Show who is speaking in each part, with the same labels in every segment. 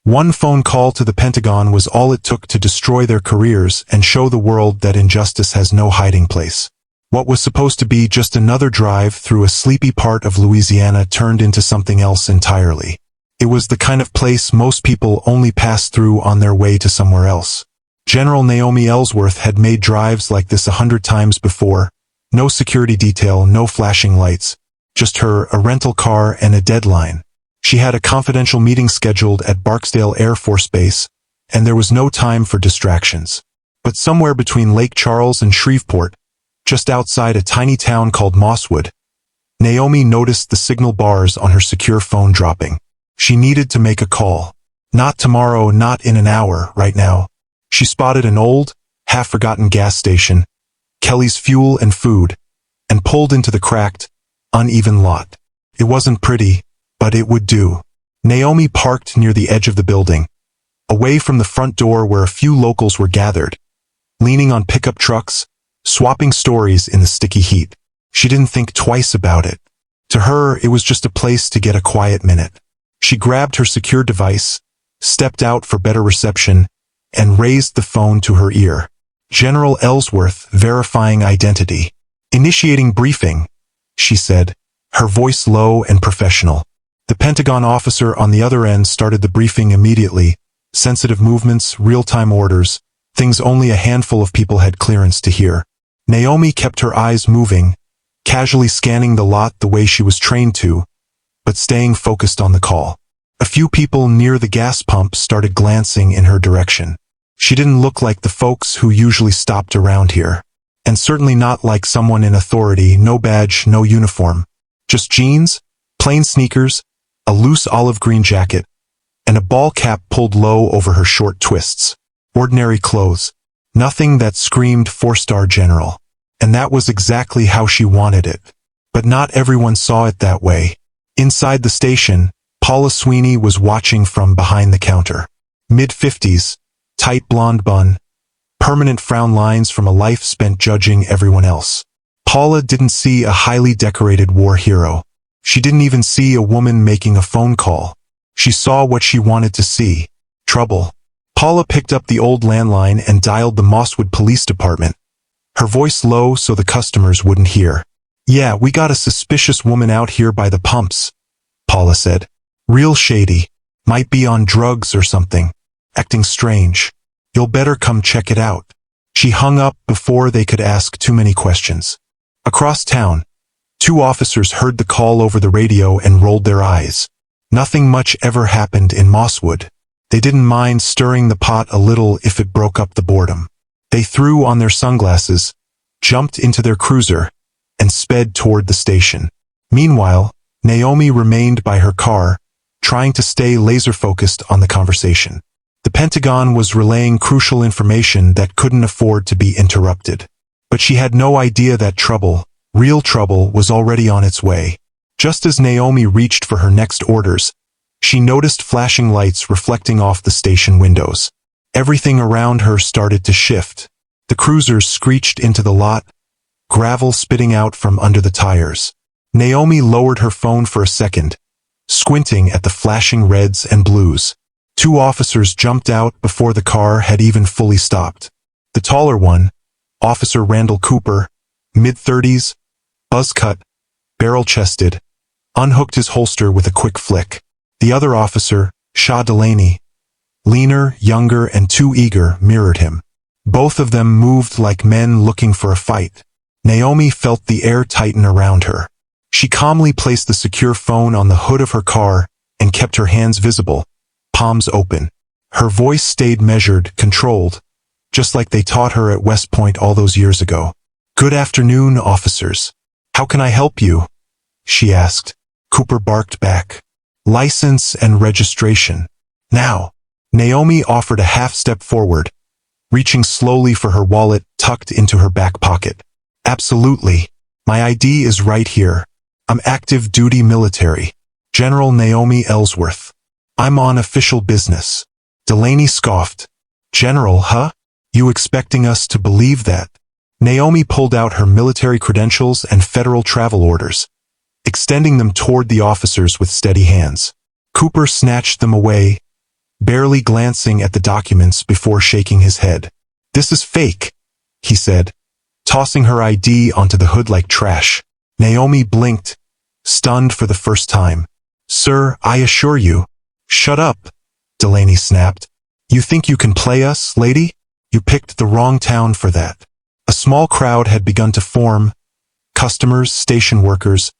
Speaker 1: One phone call to the Pentagon was all it took to destroy their careers and show the world that injustice has no hiding place. What was supposed to be just another drive through a sleepy part of Louisiana turned into something else entirely. It was the kind of place most people only pass through on their way to somewhere else. General Naomi Ellsworth had made drives like this 100 times before. No security detail, no flashing lights. Just her, a rental car, and a deadline. She had a confidential meeting scheduled at Barksdale Air Force Base, and there was no time for distractions. But somewhere between Lake Charles and Shreveport, just outside a tiny town called Mosswood, Naomi noticed the signal bars on her secure phone dropping. She needed to make a call. Not tomorrow, not in an hour, right now. She spotted an old, half-forgotten gas station, Kelly's Fuel and Food, and pulled into the cracked, uneven lot. It wasn't pretty, but it would do. Naomi parked near the edge of the building, away from the front door where a few locals were gathered, leaning on pickup trucks, swapping stories in the sticky heat. She didn't think twice about it. To her, it was just a place to get a quiet minute. She grabbed her secure device, stepped out for better reception, and raised the phone to her ear. General Ellsworth, verifying identity. Initiating briefing, she said, her voice low and professional. The Pentagon officer on the other end started the briefing immediately. Sensitive movements, real-time orders, things only a handful of people had clearance to hear. Naomi kept her eyes moving, casually scanning the lot the way she was trained to, but staying focused on the call. A few people near the gas pump started glancing in her direction. She didn't look like the folks who usually stopped around here, and certainly not like someone in authority. No badge, no uniform. Just jeans, plain sneakers, a loose olive green jacket, and a ball cap pulled low over her short twists. Ordinary clothes. Nothing that screamed four-star general. And that was exactly how she wanted it. But not everyone saw it that way. Inside the station, Paula Sweeney was watching from behind the counter. Mid-50s, tight blonde bun, permanent frown lines from a life spent judging everyone else. Paula didn't see a highly decorated war hero. She didn't even see a woman making a phone call. She saw what she wanted to see. Trouble. Paula picked up the old landline and dialed the Mosswood Police Department, her voice low so the customers wouldn't hear. "Yeah, we got a suspicious woman out here by the pumps," Paula said. "Real shady. Might be on drugs or something. Acting strange. You'll better come check it out." She hung up before they could ask too many questions. Across town, two officers heard the call over the radio and rolled their eyes. Nothing much ever happened in Mosswood. They didn't mind stirring the pot a little if it broke up the boredom. They threw on their sunglasses, jumped into their cruiser, and sped toward the station. Meanwhile, Naomi remained by her car, trying to stay laser-focused on the conversation. The Pentagon was relaying crucial information that couldn't afford to be interrupted. But she had no idea that trouble, real trouble, was already on its way. Just as Naomi reached for her next orders, she noticed flashing lights reflecting off the station windows. Everything around her started to shift. The cruisers screeched into the lot, gravel spitting out from under the tires. Naomi lowered her phone for a second, squinting at the flashing reds and blues. Two officers jumped out before the car had even fully stopped. The taller one, Officer Randall Cooper, mid-30s, buzz-cut, barrel-chested, unhooked his holster with a quick flick. The other officer, Shaw Delaney, leaner, younger, and too eager, mirrored him. Both of them moved like men looking for a fight. Naomi felt the air tighten around her. She calmly placed the secure phone on the hood of her car and kept her hands visible, palms open. Her voice stayed measured, controlled, just like they taught her at West Point all those years ago. "Good afternoon, officers. How can I help you?" she asked. Cooper barked back. "License and registration. Now." Naomi offered a half-step forward, reaching slowly for her wallet tucked into her back pocket. "Absolutely. My ID is right here. I'm active duty military. General Naomi Ellsworth. I'm on official business." Delaney scoffed. "General, huh? You expecting us to believe that?" Naomi pulled out her military credentials and federal travel orders, extending them toward the officers with steady hands. Cooper snatched them away, barely glancing at the documents before shaking his head. "This is fake," he said, tossing her ID onto the hood like trash. Naomi blinked, stunned for the first time. "Sir, I assure you." "Shut up," Delaney snapped. "You think you can play us, lady? You picked the wrong town for that." A small crowd had begun to form: customers, station workers,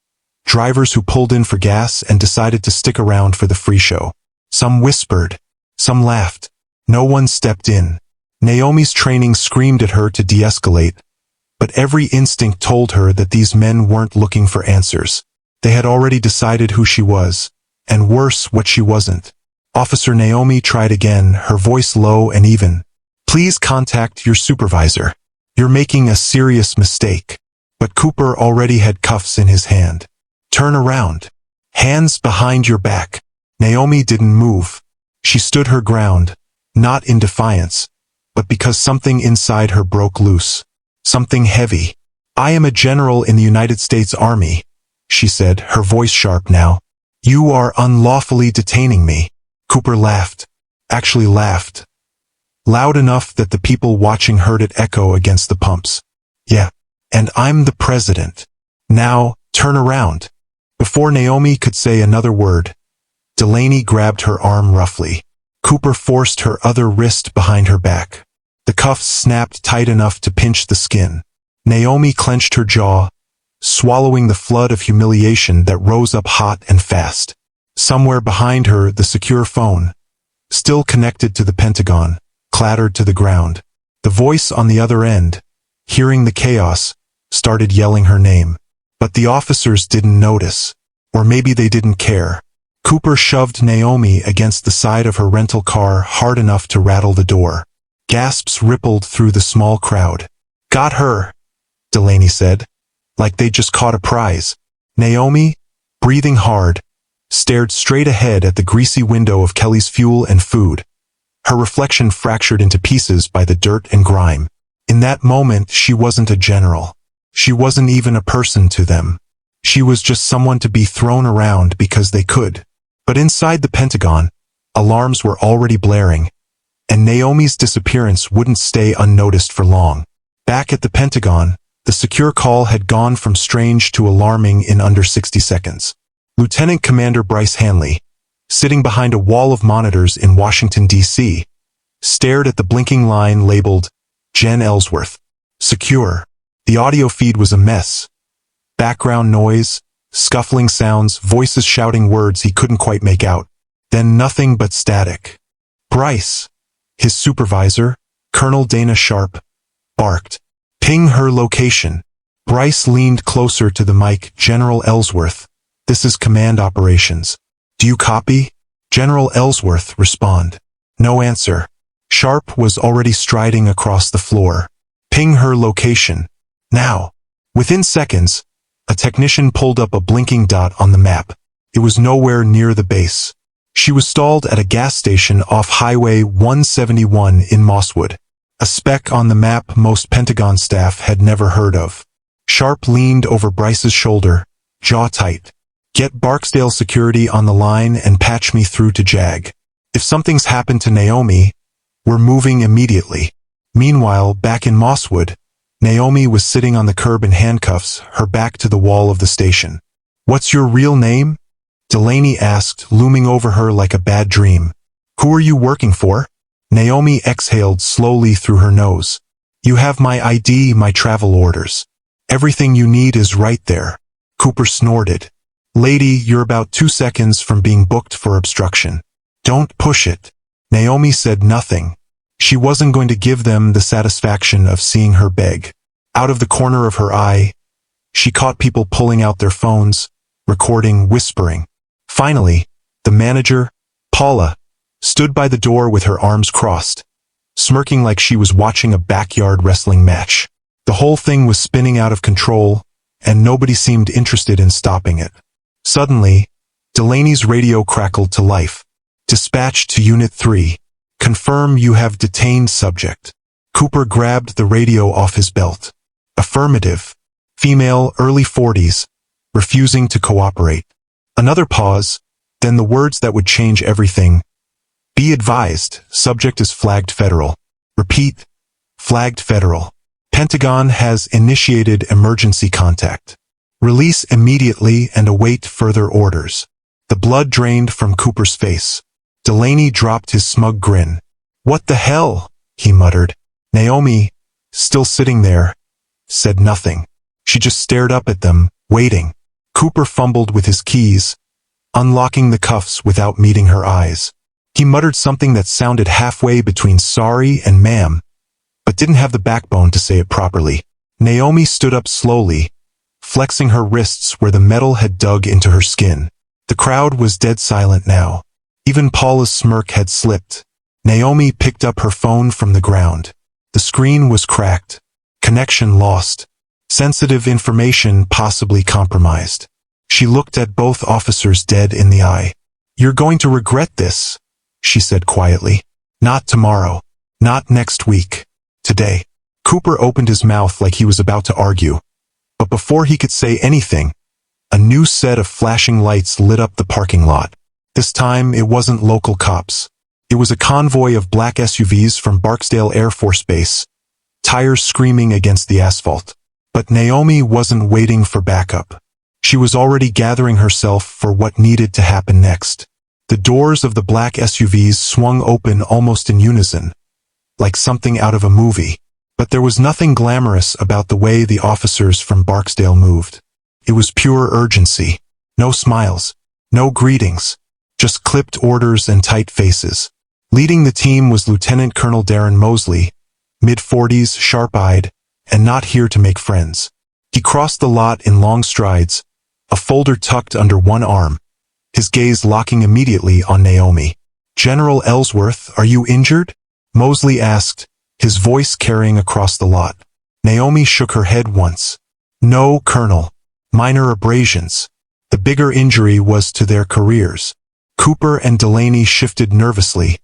Speaker 1: drivers who pulled in for gas and decided to stick around for the free show. Some whispered, some laughed. No one stepped in. Naomi's training screamed at her to de-escalate, but every instinct told her that these men weren't looking for answers. They had already decided who she was, and worse, what she wasn't. Officer Naomi tried again, her voice low and even. "Please contact your supervisor. You're making a serious mistake." But Cooper already had cuffs in his hand. "Turn around. Hands behind your back." Naomi didn't move. She stood her ground, not in defiance, but because something inside her broke loose. Something heavy. "I am a general in the United States Army," she said, her voice sharp now. "You are unlawfully detaining me." Cooper laughed. Actually laughed. Loud enough that the people watching heard it echo against the pumps. "Yeah, and I'm the president. Now, turn around." Before Naomi could say another word, Delaney grabbed her arm roughly. Cooper forced her other wrist behind her back. The cuffs snapped tight enough to pinch the skin. Naomi clenched her jaw, swallowing the flood of humiliation that rose up hot and fast. Somewhere behind her, the secure phone, still connected to the Pentagon, clattered to the ground. The voice on the other end, hearing the chaos, started yelling her name. But the officers didn't notice. Or maybe they didn't care. Cooper shoved Naomi against the side of her rental car hard enough to rattle the door. Gasps rippled through the small crowd. "Got her," Delaney said, like they'd just caught a prize. Naomi, breathing hard, stared straight ahead at the greasy window of Kelly's Fuel and Food, her reflection fractured into pieces by the dirt and grime. In that moment, she wasn't a general. She wasn't even a person to them. She was just someone to be thrown around because they could. But inside the Pentagon, alarms were already blaring, and Naomi's disappearance wouldn't stay unnoticed for long. Back at the Pentagon, the secure call had gone from strange to alarming in under 60 seconds. Lieutenant Commander Bryce Hanley, sitting behind a wall of monitors in Washington, D.C., stared at the blinking line labeled Gen Ellsworth. Secure. The audio feed was a mess. Background noise, scuffling sounds, voices shouting words he couldn't quite make out. Then nothing but static. Bryce, his supervisor, Colonel Dana Sharp, barked, "Ping her location." Bryce leaned closer to the mic. "General Ellsworth, this is command operations. Do you copy?" General Ellsworth respond. No answer. Sharp was already striding across the floor. "Ping her location. Now." Within seconds, a technician pulled up a blinking dot on the map. It was nowhere near the base. She was stalled at a gas station off Highway 171 in Mosswood, a speck on the map most Pentagon staff had never heard of. Sharp leaned over Bryce's shoulder, jaw tight. "Get Barksdale security on the line and patch me through to JAG. If something's happened to Naomi, we're moving immediately." Meanwhile, back in Mosswood, Naomi was sitting on the curb in handcuffs, her back to the wall of the station. "What's your real name?" Delaney asked, looming over her like a bad dream. "Who are you working for?" Naomi exhaled slowly through her nose. "You have my ID, my travel orders. Everything you need is right there." Cooper snorted. "Lady, you're about 2 seconds from being booked for obstruction. Don't push it." Naomi said nothing. She wasn't going to give them the satisfaction of seeing her beg. Out of the corner of her eye, she caught people pulling out their phones, recording, whispering. Finally, the manager, Paula, stood by the door with her arms crossed, smirking like she was watching a backyard wrestling match. The whole thing was spinning out of control, and nobody seemed interested in stopping it. Suddenly, Delaney's radio crackled to life. "Dispatch to Unit 3. Confirm you have detained subject." Cooper grabbed the radio off his belt. Affirmative. Female, early 40s, refusing to cooperate. Another pause, then the words that would change everything. Be advised, subject is flagged federal. Repeat, flagged federal. Pentagon has initiated emergency contact. Release immediately and await further orders. The blood drained from Cooper's face. Delaney dropped his smug grin. What the hell? He muttered. Naomi, still sitting there, said nothing. She just stared up at them, waiting. Cooper fumbled with his keys, unlocking the cuffs without meeting her eyes. He muttered something that sounded halfway between sorry and ma'am, but didn't have the backbone to say it properly. Naomi stood up slowly, flexing her wrists where the metal had dug into her skin. The crowd was dead silent now. Even Paula's smirk had slipped. Naomi picked up her phone from the ground. The screen was cracked. Connection lost. Sensitive information possibly compromised. She looked at both officers dead in the eye. You're going to regret this, she said quietly. Not tomorrow. Not next week. Today. Cooper opened his mouth like he was about to argue. But before he could say anything, a new set of flashing lights lit up the parking lot. This time, it wasn't local cops. It was a convoy of black SUVs from Barksdale Air Force Base, tires screaming against the asphalt. But Naomi wasn't waiting for backup. She was already gathering herself for what needed to happen next. The doors of the black SUVs swung open almost in unison, like something out of a movie. But there was nothing glamorous about the way the officers from Barksdale moved. It was pure urgency. No smiles. No greetings. Just clipped orders and tight faces. Leading the team was Lieutenant Colonel Darren Mosley, mid-40s, sharp-eyed, and not here to make friends. He crossed the lot in long strides, a folder tucked under one arm, his gaze locking immediately on Naomi. General Ellsworth, are you injured? Mosley asked, his voice carrying across the lot. Naomi shook her head once. No, Colonel. Minor abrasions. The bigger injury was to their careers. Cooper and Delaney shifted nervously,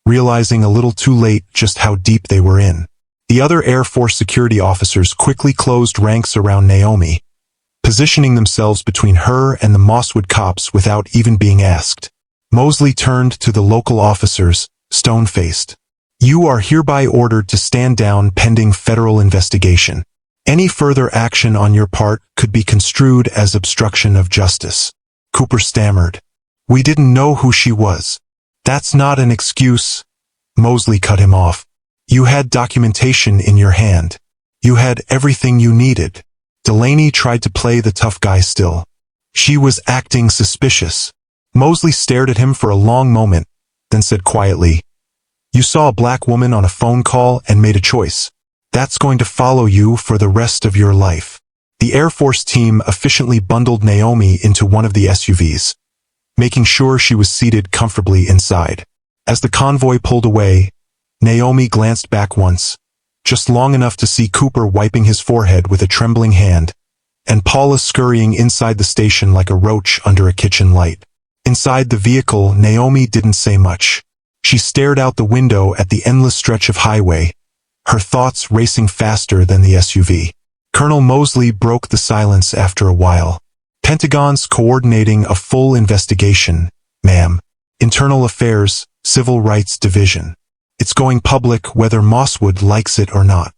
Speaker 1: realizing a little too late just how deep they were in. The other Air Force security officers quickly closed ranks around Naomi, positioning themselves between her and the Mosswood cops without even being asked. Mosley turned to the local officers, stone-faced. You are hereby ordered to stand down pending federal investigation. Any further action on your part could be construed as obstruction of justice. Cooper stammered. We didn't know who she was. That's not an excuse. Mosley cut him off. You had documentation in your hand. You had everything you needed. Delaney tried to play the tough guy still. She was acting suspicious. Mosley stared at him for a long moment, then said quietly, You saw a black woman on a phone call and made a choice. That's going to follow you for the rest of your life. The Air Force team efficiently bundled Naomi into one of the SUVs, making sure she was seated comfortably inside. As the convoy pulled away, Naomi glanced back once, just long enough to see Cooper wiping his forehead with a trembling hand, and Paula scurrying inside the station like a roach under a kitchen light. Inside the vehicle, Naomi didn't say much. She stared out the window at the endless stretch of highway, her thoughts racing faster than the SUV. Colonel Mosley broke the silence after a while. Pentagon's coordinating a full investigation, ma'am. Internal Affairs, Civil Rights Division. It's going public whether Mosswood likes it or not.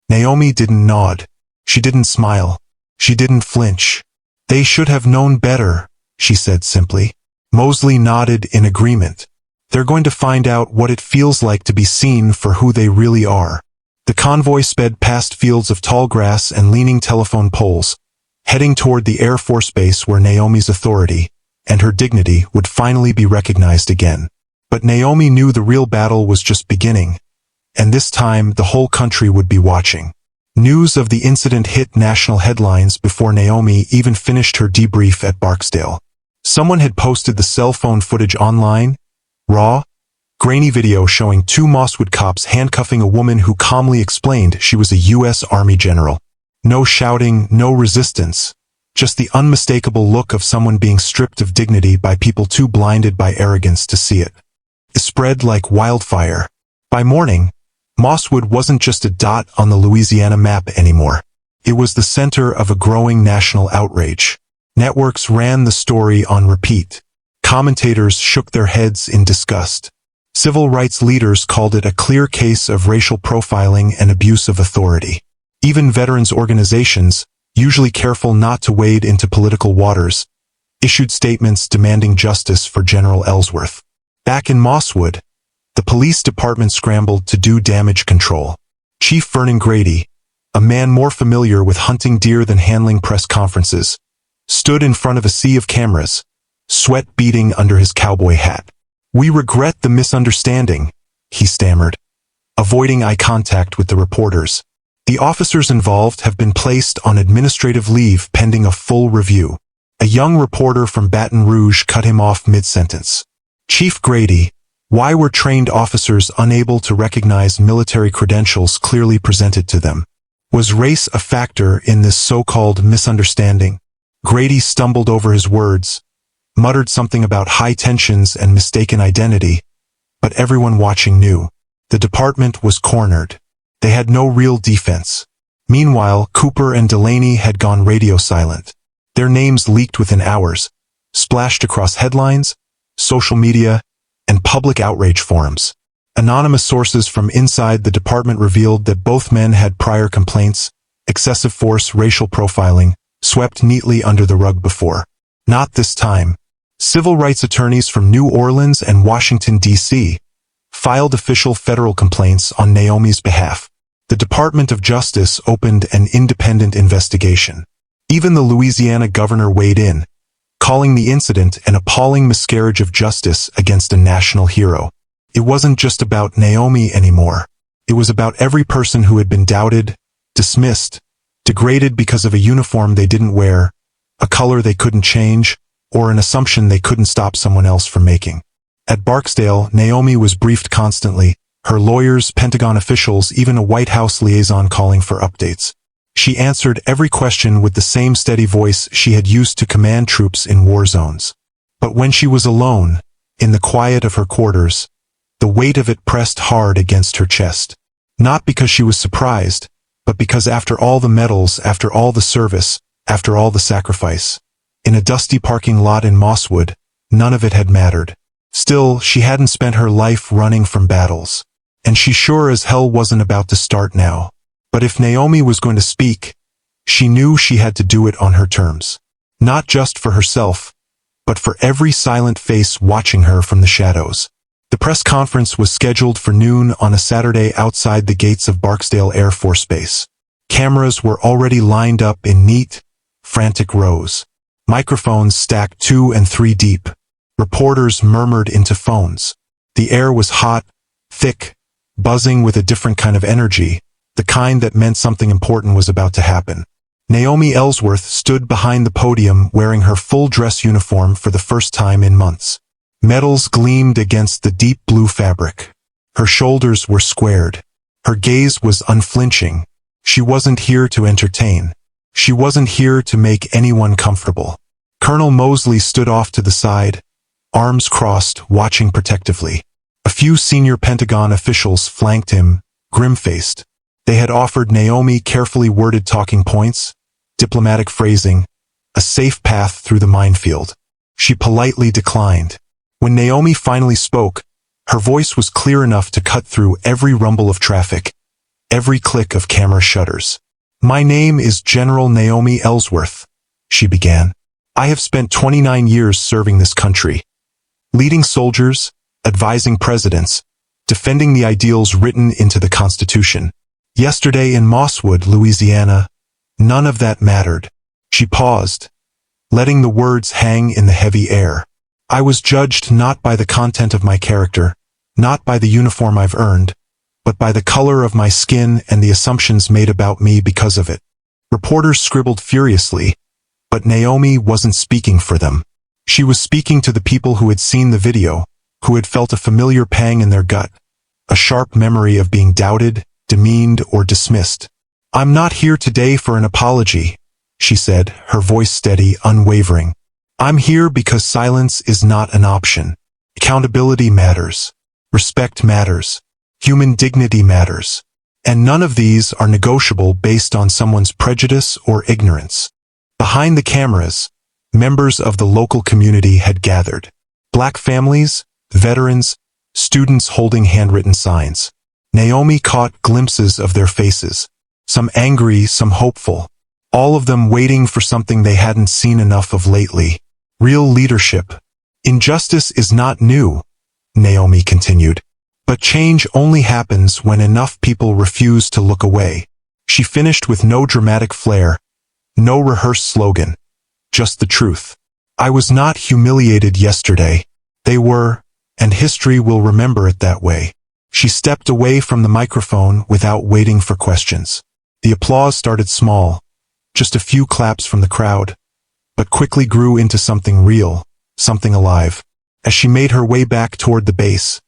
Speaker 1: Naomi didn't nod. She didn't smile. She didn't flinch. They should have known better, she said simply. Mosley nodded in agreement. They're going to find out what it feels like to be seen for who they really are. The convoy sped past fields of tall grass and leaning telephone poles, heading toward the Air Force Base where Naomi's authority and her dignity would finally be recognized again. But Naomi knew the real battle was just beginning, and this time the whole country would be watching. News of the incident hit national headlines before Naomi even finished her debrief at Barksdale. Someone had posted the cell phone footage online, raw, grainy video showing two Mosswood cops handcuffing a woman who calmly explained she was a U.S. Army general. No shouting, no resistance, just the unmistakable look of someone being stripped of dignity by people too blinded by arrogance to see it. It spread like wildfire. By morning, Mosswood wasn't just a dot on the Louisiana map anymore. It was the center of a growing national outrage. Networks ran the story on repeat. Commentators shook their heads in disgust. Civil rights leaders called it a clear case of racial profiling and abuse of authority. Even veterans organizations, usually careful not to wade into political waters, issued statements demanding justice for General Ellsworth. Back in Mosswood, the police department scrambled to do damage control. Chief Vernon Grady, a man more familiar with hunting deer than handling press conferences, stood in front of a sea of cameras, sweat beading under his cowboy hat. "We regret the misunderstanding," he stammered, avoiding eye contact with the reporters. "The officers involved have been placed on administrative leave pending a full review." A young reporter from Baton Rouge cut him off mid-sentence. "Chief Grady, why were trained officers unable to recognize military credentials clearly presented to them? Was race a factor in this so-called misunderstanding?" Grady stumbled over his words, muttered something about high tensions and mistaken identity, but everyone watching knew. The department was cornered. They had no real defense. Meanwhile, Cooper and Delaney had gone radio silent. Their names leaked within hours, splashed across headlines, social media, and public outrage forums. Anonymous sources from inside the department revealed that both men had prior complaints, excessive force, racial profiling, swept neatly under the rug before. Not this time. Civil rights attorneys from New Orleans and Washington, D.C., filed official federal complaints on Naomi's behalf. The Department of Justice opened an independent investigation. Even the Louisiana governor weighed in, calling the incident an appalling miscarriage of justice against a national hero. It wasn't just about Naomi anymore. It was about every person who had been doubted, dismissed, degraded because of a uniform they didn't wear, a color they couldn't change, or an assumption they couldn't stop someone else from making. At Barksdale, Naomi was briefed constantly, her lawyers, Pentagon officials, even a White House liaison calling for updates. She answered every question with the same steady voice she had used to command troops in war zones. But when she was alone, in the quiet of her quarters, the weight of it pressed hard against her chest. Not because she was surprised, but because after all the medals, after all the service, after all the sacrifice, in a dusty parking lot in Mosswood, none of it had mattered. Still, she hadn't spent her life running from battles. And she sure as hell wasn't about to start now. But if Naomi was going to speak, she knew she had to do it on her terms. Not just for herself, but for every silent face watching her from the shadows. The press conference was scheduled for noon on a Saturday outside the gates of Barksdale Air Force Base. Cameras were already lined up in neat, frantic rows. Microphones stacked 2 and 3 deep. Reporters murmured into phones. The air was hot, thick, buzzing with a different kind of energy, the kind that meant something important was about to happen. Naomi Ellsworth stood behind the podium wearing her full dress uniform for the first time in months. Medals gleamed against the deep blue fabric. Her shoulders were squared. Her gaze was unflinching. She wasn't here to entertain. She wasn't here to make anyone comfortable. Colonel Mosley stood off to the side, arms crossed, watching protectively. A few senior Pentagon officials flanked him, grim-faced. They had offered Naomi carefully worded talking points, diplomatic phrasing, a safe path through the minefield. She politely declined. When Naomi finally spoke, her voice was clear enough to cut through every rumble of traffic, every click of camera shutters. "My name is General Naomi Ellsworth," she began. "I have spent 29 years serving this country, leading soldiers, advising presidents, defending the ideals written into the Constitution. Yesterday in Mosswood, Louisiana, none of that mattered." She paused, letting the words hang in the heavy air. "I was judged not by the content of my character, not by the uniform I've earned, but by the color of my skin and the assumptions made about me because of it." Reporters scribbled furiously, but Naomi wasn't speaking for them. She was speaking to the people who had seen the video, who had felt a familiar pang in their gut, a sharp memory of being doubted, demeaned, or dismissed. "I'm not here today for an apology," she said, her voice steady, unwavering. "I'm here because silence is not an option. Accountability matters. Respect matters. Human dignity matters. And none of these are negotiable based on someone's prejudice or ignorance." Behind the cameras, members of the local community had gathered. Black families, veterans, students holding handwritten signs. Naomi caught glimpses of their faces, some angry, some hopeful, all of them waiting for something they hadn't seen enough of lately. Real leadership. Injustice is not new, Naomi continued. But change only happens when enough people refuse to look away. She finished with no dramatic flair, no rehearsed slogan, just the truth. I was not humiliated yesterday. They were, and history will remember it that way. She stepped away from the microphone without waiting for questions. The applause started small, just a few claps from the crowd, but quickly grew into something real, something alive. As she made her way back toward the base,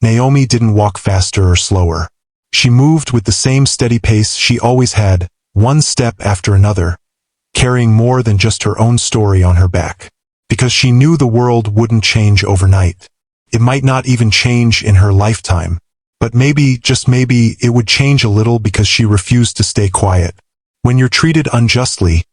Speaker 1: Naomi didn't walk faster or slower. She moved with the same steady pace she always had, one step after another, carrying more than just her own story on her back. Because she knew the world wouldn't change overnight. It might not even change in her lifetime. But maybe, just maybe, it would change a little because she refused to stay quiet. When you're treated unjustly,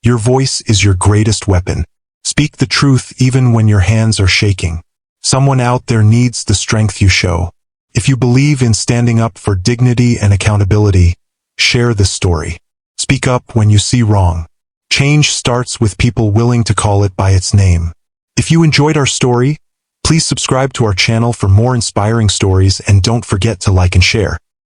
Speaker 1: your voice is your greatest weapon. Speak the truth even when your hands are shaking. Someone out there needs the strength you show. If you believe in standing up for dignity and accountability, share this story. Speak up when you see wrong. Change starts with people willing to call it by its name. If you enjoyed our story, please subscribe to our channel for more inspiring stories and don't forget to like and share.